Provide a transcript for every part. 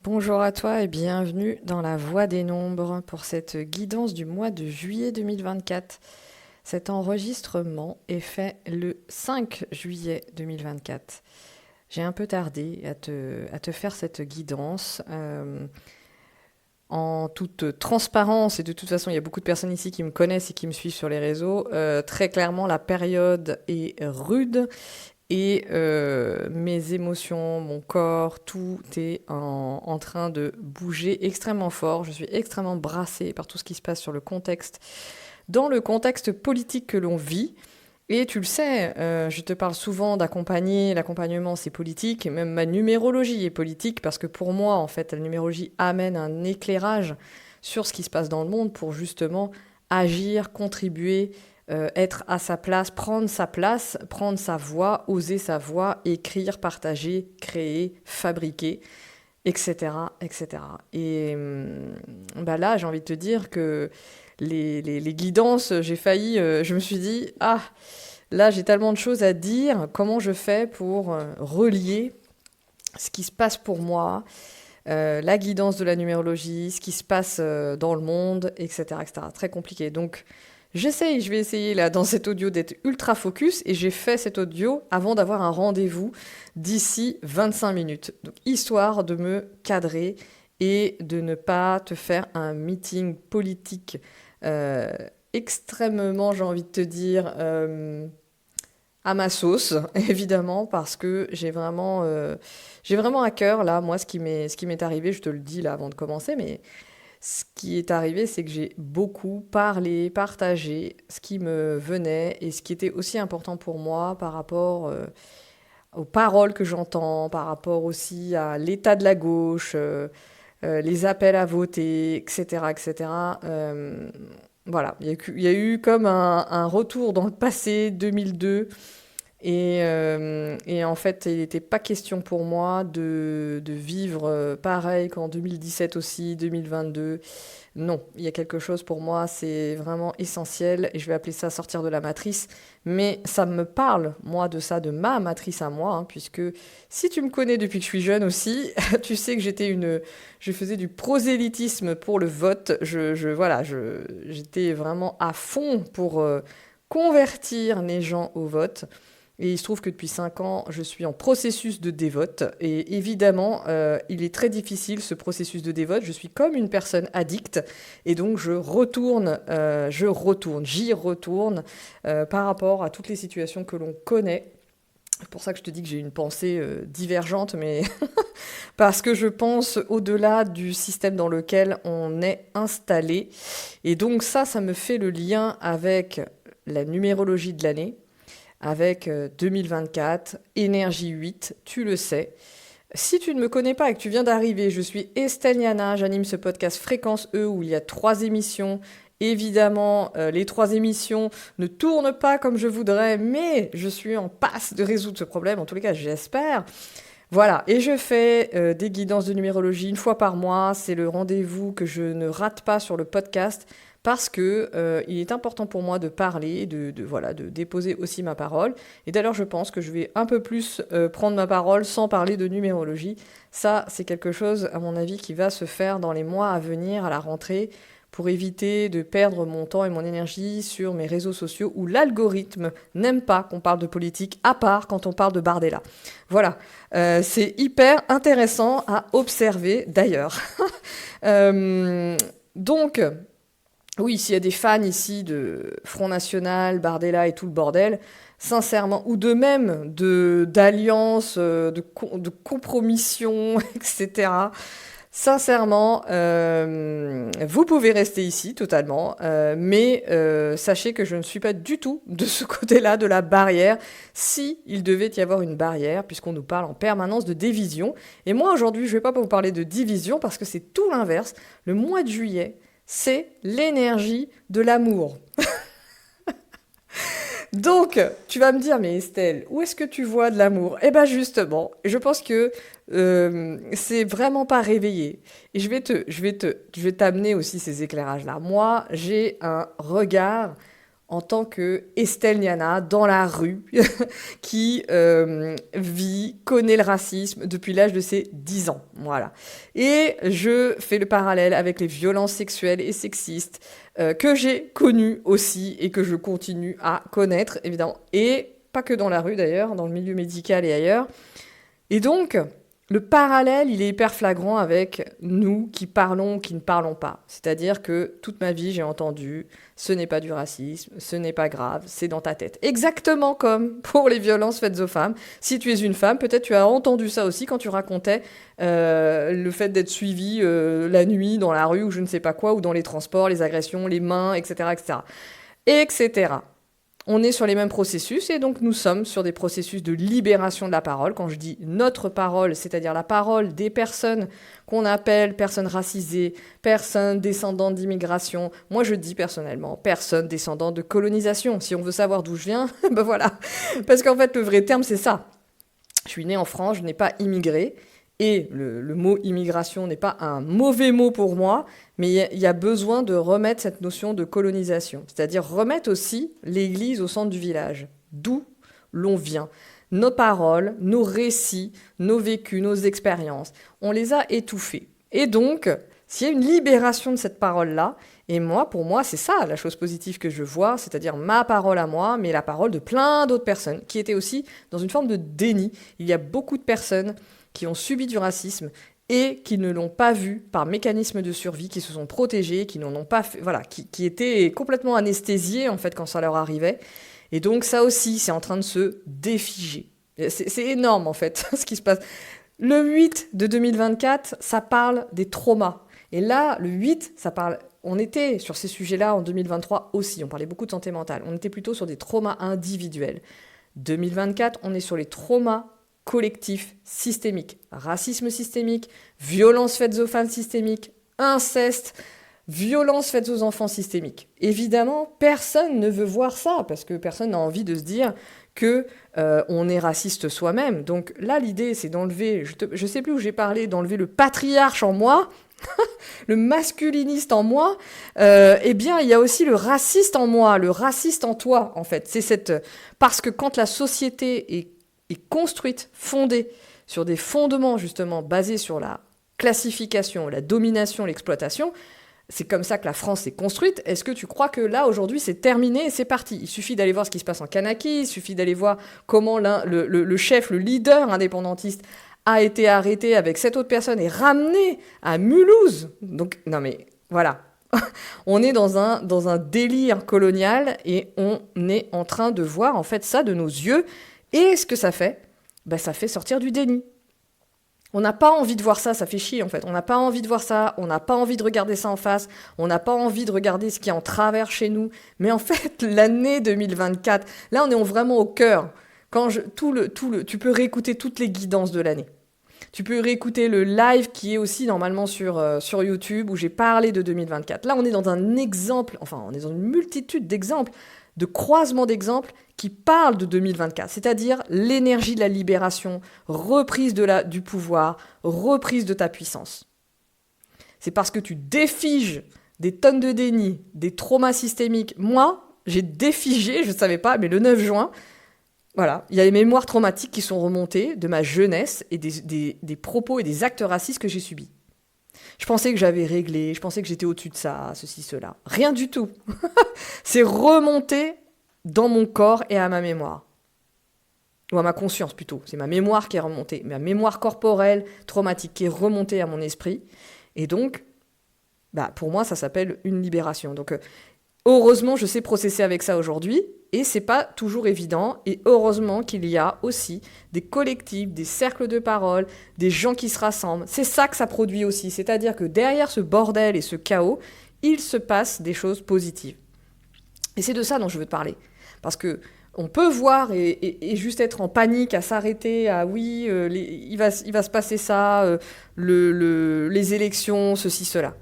Bonjour à toi et bienvenue dans la Voix des Nombres pour cette guidance du mois de juillet 2024. Cet enregistrement est fait le 5 juillet 2024. J'ai un peu tardé à te faire cette guidance en toute transparence, et de toute façon il y a beaucoup de personnes ici qui me connaissent et qui me suivent sur les réseaux. Très clairement la période est rude et mes émotions, mon corps, tout est en train de bouger extrêmement fort. Je suis extrêmement brassée par tout ce qui se passe sur le contexte, dans le contexte politique que l'on vit. Et tu le sais, je te parle souvent d'accompagner, l'accompagnement c'est politique, et même ma numérologie est politique, parce que pour moi, en fait, la numérologie amène un éclairage sur ce qui se passe dans le monde pour justement agir, contribuer, être à sa place, prendre sa voix, oser sa voix, écrire, partager, créer, fabriquer, etc. etc. Et bah là, j'ai envie de te dire que les guidances, j'ai failli, je me suis dit, ah, là j'ai tellement de choses à dire, comment je fais pour relier ce qui se passe pour moi, la guidance de la numérologie, ce qui se passe dans le monde, etc., etc. Très compliqué. Donc, je vais essayer là dans cet audio d'être ultra focus et j'ai fait cet audio avant d'avoir un rendez-vous d'ici 25 minutes. Donc, histoire de me cadrer et de ne pas te faire un meeting politique euh, extrêmement, j'ai envie de te dire, à ma sauce, évidemment, parce que j'ai vraiment à cœur, là, moi, ce qui m'est arrivé, je te le dis là avant de commencer, mais ce qui est arrivé, c'est que j'ai beaucoup parlé, partagé ce qui me venait et ce qui était aussi important pour moi par rapport aux paroles que j'entends, par rapport aussi à l'état de la gauche, les appels à voter, etc., etc. Voilà, il y a eu comme un retour dans le passé 2002 et en fait, il n'était pas question pour moi de vivre pareil qu'en 2017 aussi, 2022. Non, il y a quelque chose pour moi, c'est vraiment essentiel, et je vais appeler ça sortir de la matrice. Mais ça me parle, moi, de ça, de ma matrice à moi, hein, puisque si tu me connais depuis que je suis jeune aussi, tu sais que je faisais du prosélytisme pour le vote. Voilà, j'étais vraiment à fond pour convertir les gens au vote. Et il se trouve que depuis 5 ans, je suis en processus de dévote. Et évidemment, il est très difficile ce processus de dévote. Je suis comme une personne addicte. Et donc, j'y retourne par rapport à toutes les situations que l'on connaît. C'est pour ça que je te dis que j'ai une pensée divergente, mais parce que je pense au-delà du système dans lequel on est installé. Et donc ça me fait le lien avec la numérologie de l'année, avec 2024, énergie 8, tu le sais. Si tu ne me connais pas et que tu viens d'arriver, je suis Estelle Yana, j'anime ce podcast Fréquence E où il y a 3 émissions. Évidemment, les 3 émissions ne tournent pas comme je voudrais, mais je suis en passe de résoudre ce problème, en tous les cas j'espère. Voilà, et je fais des guidances de numérologie une fois par mois. C'est le rendez-vous que je ne rate pas sur le podcast parce que il est important pour moi de parler, voilà, de déposer aussi ma parole. Et d'ailleurs, je pense que je vais un peu plus prendre ma parole sans parler de numérologie. Ça, c'est quelque chose, à mon avis, qui va se faire dans les mois à venir, à la rentrée, pour éviter de perdre mon temps et mon énergie sur mes réseaux sociaux où l'algorithme n'aime pas qu'on parle de politique, à part quand on parle de Bardella. Voilà. C'est hyper intéressant à observer d'ailleurs. Donc, oui, s'il y a des fans ici de Front National, Bardella et tout le bordel, sincèrement, ou de même d'alliances, de compromission, etc. Sincèrement, vous pouvez rester ici totalement, mais sachez que je ne suis pas du tout de ce côté-là de la barrière, si il devait y avoir une barrière, puisqu'on nous parle en permanence de division. Et moi aujourd'hui, je ne vais pas vous parler de division parce que c'est tout l'inverse. Le mois de juillet, c'est l'énergie de l'amour. Donc, tu vas me dire, mais Estelle, où est-ce que tu vois de l'amour? Eh ben justement, je pense que c'est vraiment pas réveillé. Et je vais t'amener aussi ces éclairages-là. Moi, j'ai un regard en tant que Estelle Niana dans la rue qui connaît le racisme depuis l'âge de ses 10 ans. Voilà. Et je fais le parallèle avec les violences sexuelles et sexistes que j'ai connues aussi et que je continue à connaître, évidemment. Et pas que dans la rue d'ailleurs, dans le milieu médical et ailleurs. Et donc, le parallèle, il est hyper flagrant avec nous qui parlons, qui ne parlons pas. C'est-à-dire que toute ma vie, j'ai entendu « ce n'est pas du racisme, ce n'est pas grave, c'est dans ta tête ». Exactement comme pour les violences faites aux femmes. Si tu es une femme, peut-être tu as entendu ça aussi quand tu racontais le fait d'être suivie la nuit dans la rue ou je ne sais pas quoi, ou dans les transports, les agressions, les mains, etc., etc., etc. On est sur les mêmes processus et donc nous sommes sur des processus de libération de la parole. Quand je dis notre parole, c'est-à-dire la parole des personnes qu'on appelle personnes racisées, personnes descendantes d'immigration. Moi, je dis personnellement personnes descendantes de colonisation. Si on veut savoir d'où je viens, ben voilà. Parce qu'en fait, le vrai terme, c'est ça. Je suis née en France, je n'ai pas immigré. Et le mot immigration n'est pas un mauvais mot pour moi, mais il y a besoin de remettre cette notion de colonisation. C'est-à-dire remettre aussi l'église au centre du village, d'où l'on vient. Nos paroles, nos récits, nos vécus, nos expériences, on les a étouffés. Et donc, s'il y a une libération de cette parole-là, et moi, pour moi, c'est ça la chose positive que je vois, c'est-à-dire ma parole à moi, mais la parole de plein d'autres personnes, qui étaient aussi dans une forme de déni. Il y a beaucoup de personnes qui ont subi du racisme et qui ne l'ont pas vu par mécanisme de survie, qui se sont protégés, qui n'en ont pas fait, voilà, qui étaient complètement anesthésiés en fait quand ça leur arrivait. Et donc ça aussi, c'est en train de se défiger. C'est énorme en fait ce qui se passe. Le 8 de 2024, ça parle des traumas. Et là, le 8, ça parle... On était sur ces sujets-là en 2023 aussi, on parlait beaucoup de santé mentale. On était plutôt sur des traumas individuels. 2024, on est sur les traumas collectif systémique, racisme systémique, violences faites aux femmes systémiques, inceste, violences faites aux enfants systémiques. Évidemment, personne ne veut voir ça, parce que personne n'a envie de se dire que on est raciste soi-même. Donc là, l'idée, c'est d'enlever, je sais plus où j'ai parlé, d'enlever le patriarche en moi, le masculiniste en moi, eh bien, il y a aussi le raciste en moi, le raciste en toi, en fait. Parce que quand la société est construite, fondée sur des fondements justement basés sur la classification, la domination, l'exploitation, c'est comme ça que la France s'est construite. Est-ce que tu crois que là, aujourd'hui, c'est terminé et c'est parti ? Il suffit d'aller voir ce qui se passe en Kanaki, il suffit d'aller voir comment le chef, le leader indépendantiste a été arrêté avec 7 autres personnes et ramené à Mulhouse. Donc, non mais, voilà. On est dans un délire colonial et on est en train de voir en fait ça de nos yeux. Et ce que ça fait, ça fait sortir du déni. On n'a pas envie de voir ça, ça fait chier en fait. On n'a pas envie de voir ça, on n'a pas envie de regarder ça en face, on n'a pas envie de regarder ce qui est en travers chez nous. Mais en fait, l'année 2024, là on est vraiment au cœur. Tu peux réécouter toutes les guidances de l'année. Tu peux réécouter le live qui est aussi normalement sur YouTube où j'ai parlé de 2024. Là on est dans un exemple, on est dans une multitude d'exemples, de croisements d'exemples qui parlent de 2024, c'est-à-dire l'énergie de la libération, reprise du pouvoir, reprise de ta puissance. C'est parce que tu défiges des tonnes de déni, des traumas systémiques. Moi, j'ai défigé, je ne savais pas, mais le 9 juin, voilà, il y a les mémoires traumatiques qui sont remontées de ma jeunesse et des propos et des actes racistes que j'ai subis. Je pensais que j'avais réglé, je pensais que j'étais au-dessus de ça, ceci, cela. Rien du tout. C'est remonté dans mon corps et à ma mémoire. Ou à ma conscience plutôt. C'est ma mémoire qui est remontée. Ma mémoire corporelle traumatique qui est remontée à mon esprit. Et donc, pour moi, ça s'appelle une libération. Donc, heureusement, je sais processer avec ça aujourd'hui. Et c'est pas toujours évident. Et heureusement qu'il y a aussi des collectifs, des cercles de parole, des gens qui se rassemblent. C'est ça que ça produit aussi. C'est-à-dire que derrière ce bordel et ce chaos, il se passe des choses positives. Et c'est de ça dont je veux te parler. Parce que on peut voir et juste être en panique, à s'arrêter, à oui, il va se passer ça, les élections, ceci, cela.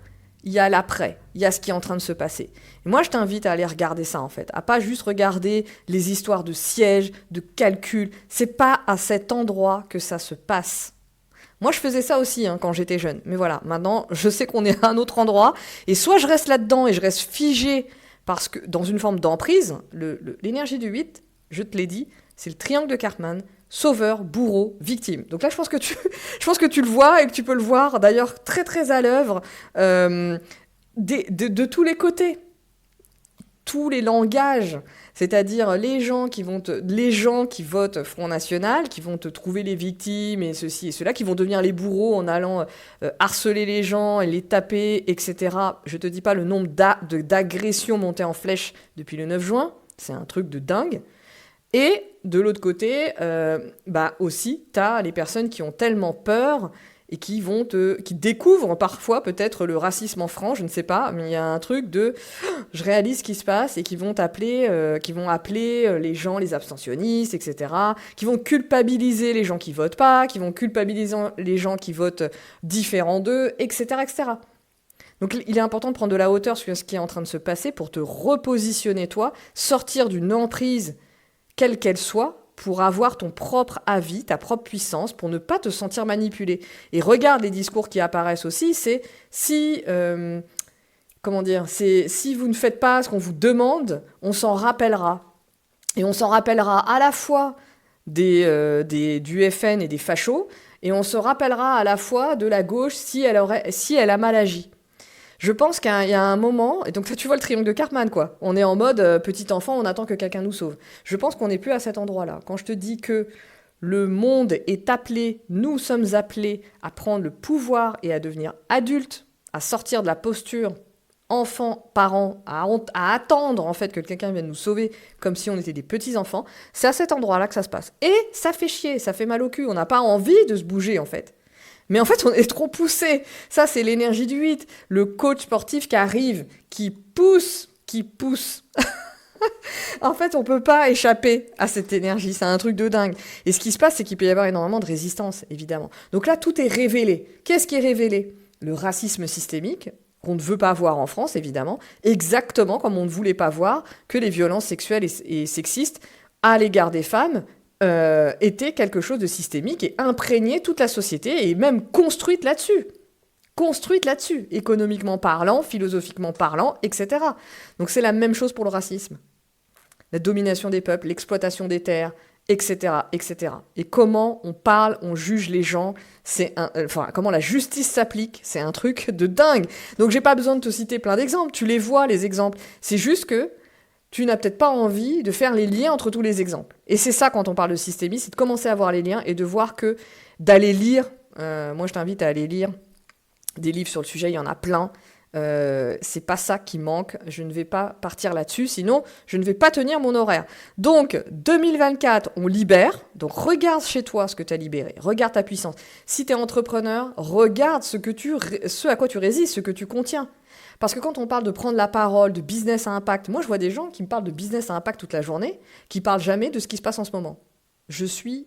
Il y a l'après, il y a ce qui est en train de se passer. Et moi, je t'invite à aller regarder ça, en fait. À pas juste regarder les histoires de sièges, de calculs. C'est pas à cet endroit que ça se passe. Moi, je faisais ça aussi quand j'étais jeune. Mais voilà, maintenant, je sais qu'on est à un autre endroit. Et soit je reste là-dedans et je reste figée Parce que dans une forme d'emprise, l'énergie du 8, je te l'ai dit, c'est le triangle de Karpman, sauveur, bourreau, victime. Donc là, je pense que tu le vois et que tu peux le voir d'ailleurs très très à l'œuvre de tous les côtés. Tous les langages, c'est-à-dire les gens qui votent Front National, qui vont te trouver les victimes et ceci et cela, qui vont devenir les bourreaux en allant harceler les gens et les taper, etc. Je te dis pas le nombre d'agressions montées en flèche depuis le 9 juin, c'est un truc de dingue. Et de l'autre côté, aussi, t'as les personnes qui ont tellement peur et qui découvrent parfois peut-être le racisme en France, je ne sais pas, mais il y a un truc de je réalise ce qui se passe et qui vont appeler les gens les abstentionnistes, etc., qui vont culpabiliser les gens qui votent pas, qui vont culpabiliser les gens qui votent différents d'eux, etc., etc. Donc il est important de prendre de la hauteur sur ce qui est en train de se passer pour te repositionner toi, sortir d'une emprise quelle qu'elle soit, pour avoir ton propre avis, ta propre puissance, pour ne pas te sentir manipulé. Et regarde les discours qui apparaissent aussi, c'est si vous ne faites pas ce qu'on vous demande, on s'en rappellera. Et on s'en rappellera à la fois du FN et des fachos, et on se rappellera à la fois de la gauche si elle a mal agi. Je pense qu'il y a un moment, et donc là tu vois le triangle de Karpman, quoi. On est en mode petit enfant, on attend que quelqu'un nous sauve. Je pense qu'on n'est plus à cet endroit-là. Quand je te dis que le monde est appelé, nous sommes appelés à prendre le pouvoir et à devenir adultes, à sortir de la posture enfant, parent, à attendre en fait que quelqu'un vienne nous sauver comme si on était des petits-enfants, c'est à cet endroit-là que ça se passe. Et ça fait chier, ça fait mal au cul, on n'a pas envie de se bouger en fait. Mais en fait, on est trop poussé. Ça, c'est l'énergie du 8. Le coach sportif qui arrive, qui pousse. En fait, on peut pas échapper à cette énergie. C'est un truc de dingue. Et ce qui se passe, c'est qu'il peut y avoir énormément de résistance, évidemment. Donc là, tout est révélé. Qu'est-ce qui est révélé ? Le racisme systémique, qu'on ne veut pas voir en France, évidemment. Exactement comme on ne voulait pas voir que les violences sexuelles et sexistes à l'égard des femmes était quelque chose de systémique et imprégné toute la société et même construite là-dessus, économiquement parlant, philosophiquement parlant, etc. Donc c'est la même chose pour le racisme. La domination des peuples, l'exploitation des terres, etc., etc. Et comment on parle, on juge les gens, comment la justice s'applique, c'est un truc de dingue. Donc j'ai pas besoin de te citer plein d'exemples, tu les vois les exemples. C'est juste que tu n'as peut-être pas envie de faire les liens entre tous les exemples. Et c'est ça, quand on parle de systémisme, c'est de commencer à voir les liens et de voir que d'aller lire, moi je t'invite à aller lire des livres sur le sujet, il y en a plein, c'est pas ça qui manque, je ne vais pas partir là-dessus, sinon je ne vais pas tenir mon horaire. Donc 2024, on libère, donc regarde chez toi ce que tu as libéré, regarde ta puissance. Si tu es entrepreneur, regarde ce à quoi tu résistes, ce que tu contiens. Parce que quand on parle de prendre la parole, de business à impact, moi je vois des gens qui me parlent de business à impact toute la journée, qui parlent jamais de ce qui se passe en ce moment. Je suis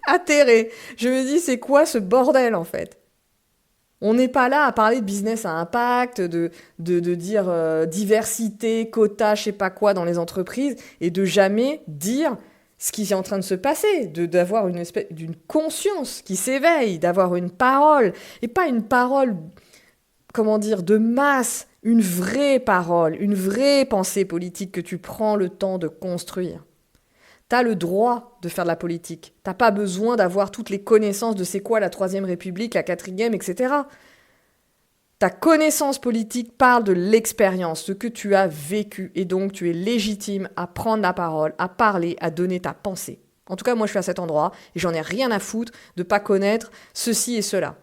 atterrée. Je me dis, c'est quoi ce bordel en fait ? On n'est pas là à parler de business à impact, de dire diversité, quota, je sais pas quoi dans les entreprises, et de jamais dire ce qui est en train de se passer, d'avoir une espèce d'une conscience qui s'éveille, d'avoir une parole, et pas une parole de masse, une vraie parole, une vraie pensée politique que tu prends le temps de construire. T'as le droit de faire de la politique. T'as pas besoin d'avoir toutes les connaissances de c'est quoi la 3e République, la 4e, etc. Ta connaissance politique parle de l'expérience, ce que tu as vécu, et donc tu es légitime à prendre la parole, à parler, à donner ta pensée. En tout cas, moi je suis à cet endroit, et j'en ai rien à foutre de pas connaître ceci et cela.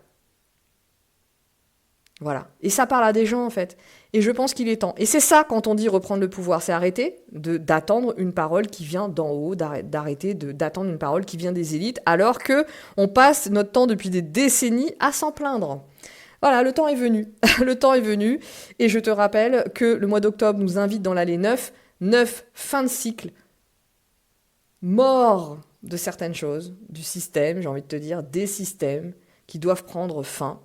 Voilà. Et ça parle à des gens, en fait. Et je pense qu'il est temps. Et c'est ça, quand on dit reprendre le pouvoir, c'est arrêter d'attendre une parole qui vient d'en haut, d'arrêter d'attendre une parole qui vient des élites, alors que on passe notre temps depuis des décennies à s'en plaindre. Voilà, le temps est venu. Le temps est venu. Et je te rappelle que le mois d'octobre nous invite dans l'allée 9, fin de cycle, mort de certaines choses, du système, j'ai envie de te dire, des systèmes qui doivent prendre fin.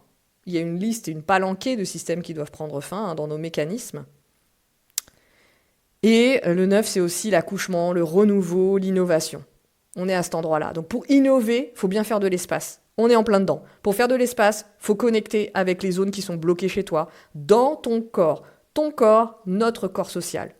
Il y a une liste et une palanquée de systèmes qui doivent prendre fin dans nos mécanismes. Et le 9, c'est aussi l'accouchement, le renouveau, l'innovation. On est à cet endroit-là. Donc pour innover, il faut bien faire de l'espace. On est en plein dedans. Pour faire de l'espace, il faut connecter avec les zones qui sont bloquées chez toi, dans ton corps. ton corps, notre corps social.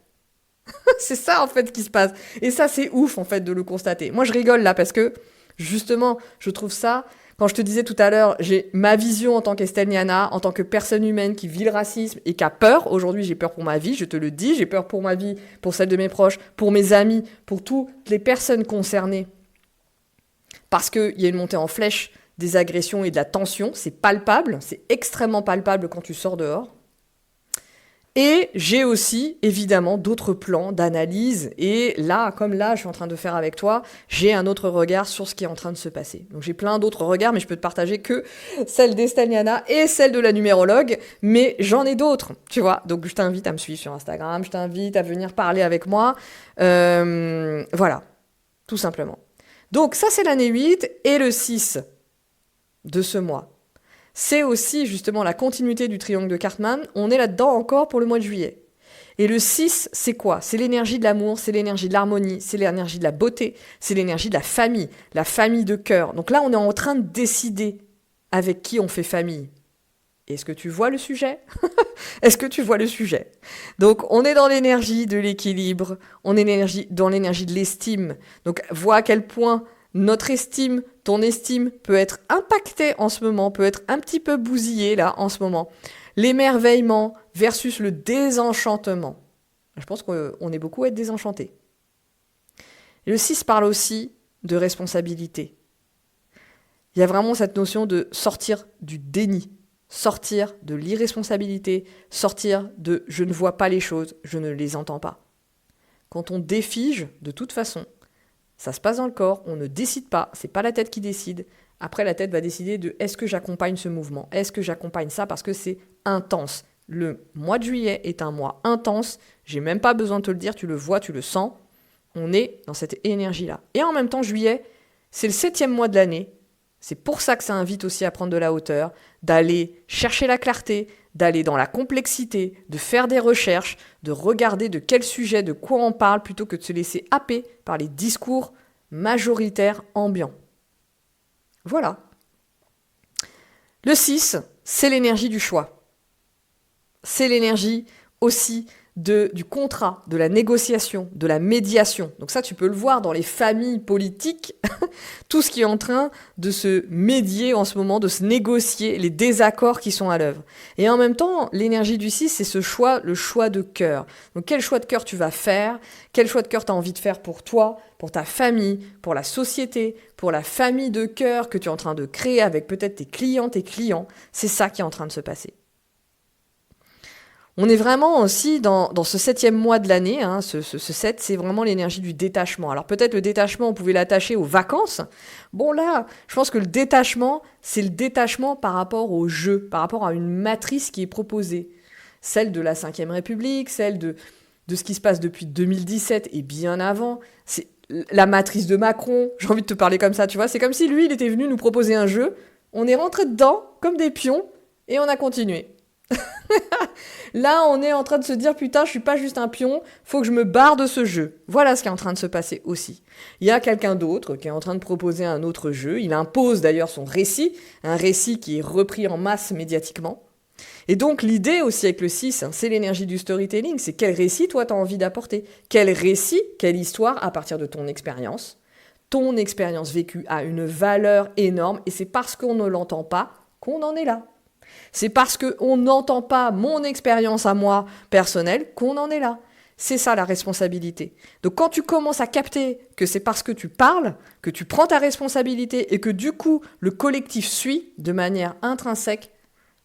C'est ça en fait qui se passe. Et ça c'est ouf en fait de le constater. Moi je rigole là parce que justement je trouve ça, quand je te disais tout à l'heure, j'ai ma vision en tant qu'Estelle Niana, en tant que personne humaine qui vit le racisme et qui a peur. Aujourd'hui j'ai peur pour ma vie, je te le dis, j'ai peur pour ma vie, pour celle de mes proches, pour mes amis, pour toutes les personnes concernées. Parce qu'il y a une montée en flèche des agressions et de la tension, c'est palpable, c'est extrêmement palpable quand tu sors dehors. Et j'ai aussi, évidemment, d'autres plans d'analyse. Et là, comme là, je suis en train de faire avec toi, j'ai un autre regard sur ce qui est en train de se passer. Donc j'ai plein d'autres regards, mais je peux te partager que celle d'Estelle Niana et celle de la numérologue. Mais j'en ai d'autres, tu vois. Donc je t'invite à me suivre sur Instagram, je t'invite à venir parler avec moi. Voilà, tout simplement. Donc ça, c'est l'année 8 et le 6 de ce mois. C'est aussi justement la continuité du triangle de Cartman. On est là-dedans encore pour le mois de juillet. Et le 6, c'est quoi? C'est l'énergie de l'amour, c'est l'énergie de l'harmonie, c'est l'énergie de la beauté, c'est l'énergie de la famille de cœur. Donc là, on est en train de décider avec qui on fait famille. Est-ce que tu vois le sujet? Est-ce que tu vois le sujet? Donc, on est dans l'énergie de l'équilibre, on est dans l'énergie de l'estime. Donc, vois à quel point notre estime, ton estime peut être impactée en ce moment, peut être un petit peu bousillée là en ce moment. L'émerveillement versus le désenchantement. Je pense qu'on est beaucoup à être désenchanté. Le 6 parle aussi de responsabilité. Il y a vraiment cette notion de sortir du déni, sortir de l'irresponsabilité, sortir de je ne vois pas les choses, je ne les entends pas. Quand on défige, de toute façon, ça se passe dans le corps, on ne décide pas, c'est pas la tête qui décide. Après, la tête va décider de est-ce que j'accompagne ce mouvement, est-ce que j'accompagne ça parce que c'est intense. Le mois de juillet est un mois intense, j'ai même pas besoin de te le dire, tu le vois, tu le sens. On est dans cette énergie-là. Et en même temps, juillet, c'est le 7e mois de l'année. C'est pour ça que ça invite aussi à prendre de la hauteur, d'aller chercher la clarté, d'aller dans la complexité, de faire des recherches, de regarder de quel sujet, de quoi on parle, plutôt que de se laisser happer par les discours majoritaires ambiants. Voilà. Le 6, c'est l'énergie du choix. C'est l'énergie aussi du contrat, de la négociation, de la médiation. Donc ça, tu peux le voir dans les familles politiques, tout ce qui est en train de se médier en ce moment, de se négocier, les désaccords qui sont à l'œuvre. Et en même temps, l'énergie du 6, c'est ce choix, le choix de cœur. Donc quel choix de cœur tu vas faire? Quel choix de cœur tu as envie de faire pour toi, pour ta famille, pour la société, pour la famille de cœur que tu es en train de créer avec peut-être tes clients, tes clients? C'est ça qui est en train de se passer. On est vraiment aussi dans ce 7e mois de l'année, hein, ce 7, c'est vraiment l'énergie du détachement. Alors peut-être le détachement, on pouvait l'attacher aux vacances. Bon là, je pense que le détachement, c'est le détachement par rapport au jeu, par rapport à une matrice qui est proposée. Celle de la 5e République, celle de ce qui se passe depuis 2017 et bien avant. C'est la matrice de Macron, j'ai envie de te parler comme ça, tu vois. C'est comme si lui, il était venu nous proposer un jeu, on est rentré dedans comme des pions et on a continué. Là, on est en train de se dire, putain, je suis pas juste un pion, faut que je me barre de ce jeu. Voilà ce qui est en train de se passer aussi. Il y a quelqu'un d'autre qui est en train de proposer un autre jeu. Il impose d'ailleurs son récit, un récit qui est repris en masse médiatiquement. Et donc, l'idée aussi avec le 6, c'est l'énergie du storytelling. C'est quel récit, toi, tu as envie d'apporter? Quel récit, quelle histoire à partir de ton expérience? Ton expérience vécue a une valeur énorme et c'est parce qu'on ne l'entend pas qu'on en est là. C'est parce qu'on n'entend pas mon expérience à moi personnelle qu'on en est là. C'est ça la responsabilité. Donc quand tu commences à capter que c'est parce que tu parles, que tu prends ta responsabilité et que du coup le collectif suit de manière intrinsèque,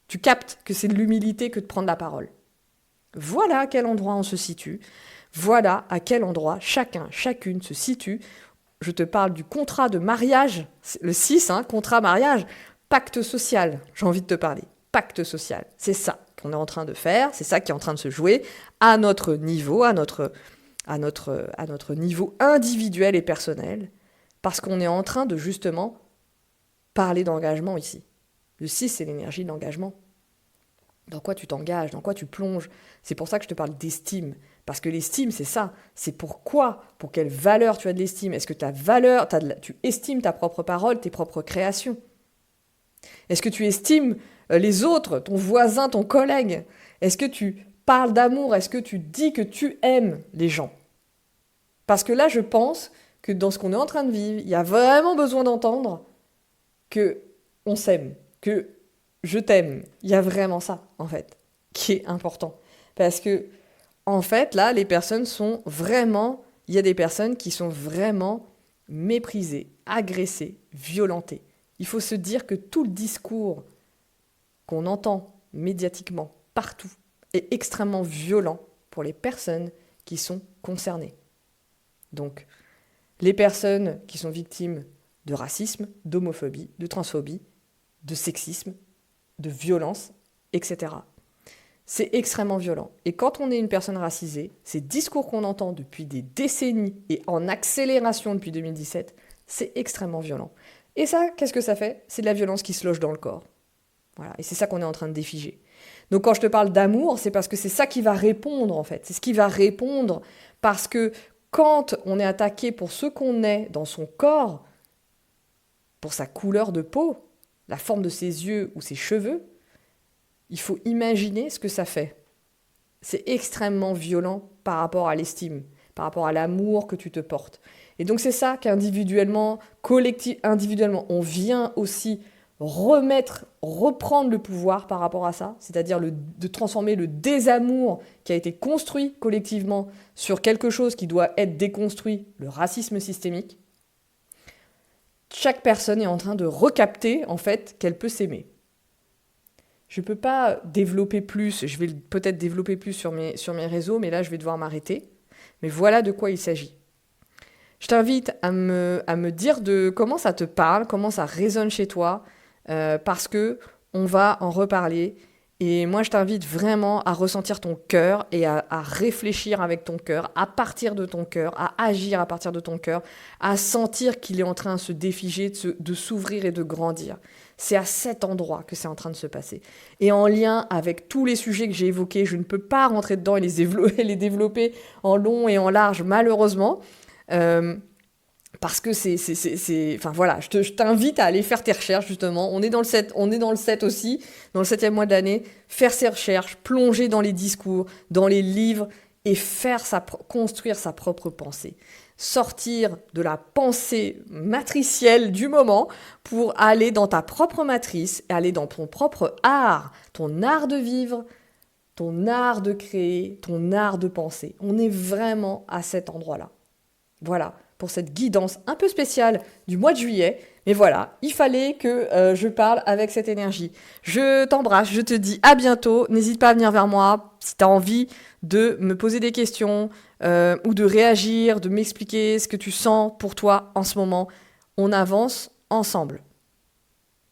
tu captes que c'est de l'humilité que de prendre la parole. Voilà à quel endroit on se situe. Voilà à quel endroit chacun, chacune se situe. Je te parle du contrat de mariage, le 6, contrat mariage, pacte social, j'ai envie de te parler. Pacte social. C'est ça qu'on est en train de faire, c'est ça qui est en train de se jouer à notre niveau, à notre niveau individuel et personnel, parce qu'on est en train de justement parler d'engagement ici. Le 6, c'est l'énergie de l'engagement. Dans quoi tu t'engages, dans quoi tu plonges. C'est pour ça que je te parle d'estime, parce que l'estime, c'est ça. C'est pourquoi, pour quelle valeur tu as de l'estime. Est-ce que tu estimes ta propre parole, tes propres créations? Est-ce que tu estimes les autres, ton voisin, ton collègue? Est-ce que tu parles d'amour, est-ce que tu dis que tu aimes les gens? Parce que là, je pense que dans ce qu'on est en train de vivre, il y a vraiment besoin d'entendre que on s'aime, que je t'aime. Il y a vraiment ça, en fait, qui est important. Parce que, en fait, là, les personnes sont vraiment... Il y a des personnes qui sont vraiment méprisées, agressées, violentées. Il faut se dire que tout le discours qu'on entend médiatiquement, partout, est extrêmement violent pour les personnes qui sont concernées. Donc, les personnes qui sont victimes de racisme, d'homophobie, de transphobie, de sexisme, de violence, etc. C'est extrêmement violent. Et quand on est une personne racisée, ces discours qu'on entend depuis des décennies et en accélération depuis 2017, c'est extrêmement violent. Et ça, qu'est-ce que ça fait? C'est de la violence qui se loge dans le corps. Voilà. Et c'est ça qu'on est en train de défiger. Donc quand je te parle d'amour, c'est parce que c'est ça qui va répondre en fait. C'est ce qui va répondre parce que quand on est attaqué pour ce qu'on est dans son corps, pour sa couleur de peau, la forme de ses yeux ou ses cheveux, il faut imaginer ce que ça fait. C'est extrêmement violent par rapport à l'estime, par rapport à l'amour que tu te portes. Et donc c'est ça qu'individuellement, individuellement, on vient aussi reprendre le pouvoir par rapport à ça, c'est-à-dire de transformer le désamour qui a été construit collectivement sur quelque chose qui doit être déconstruit, le racisme systémique. Chaque personne est en train de recapter, en fait, qu'elle peut s'aimer. Je ne peux pas développer plus, je vais peut-être développer plus sur mes réseaux, mais là, je vais devoir m'arrêter. Mais voilà de quoi il s'agit. Je t'invite à me dire de comment ça te parle, comment ça résonne chez toi, parce que on va en reparler. Et moi, je t'invite vraiment à ressentir ton cœur et à réfléchir avec ton cœur, à partir de ton cœur, à agir à partir de ton cœur, à sentir qu'il est en train de se défiger, de s'ouvrir et de grandir. C'est à cet endroit que c'est en train de se passer. Et en lien avec tous les sujets que j'ai évoqués, je ne peux pas rentrer dedans et les développer en long et en large, malheureusement. Parce que enfin voilà, je t'invite à aller faire tes recherches justement. On est dans le 7 aussi, dans le 7e mois de l'année. Faire ses recherches, plonger dans les discours, dans les livres et construire sa propre pensée. Sortir de la pensée matricielle du moment pour aller dans ta propre matrice et aller dans ton propre art, ton art de vivre, ton art de créer, ton art de penser. On est vraiment à cet endroit-là. Voilà. Pour cette guidance un peu spéciale du mois de juillet. Mais voilà, il fallait que je parle avec cette énergie. Je t'embrasse, je te dis à bientôt. N'hésite pas à venir vers moi si tu as envie de me poser des questions ou de réagir, de m'expliquer ce que tu sens pour toi en ce moment. On avance ensemble.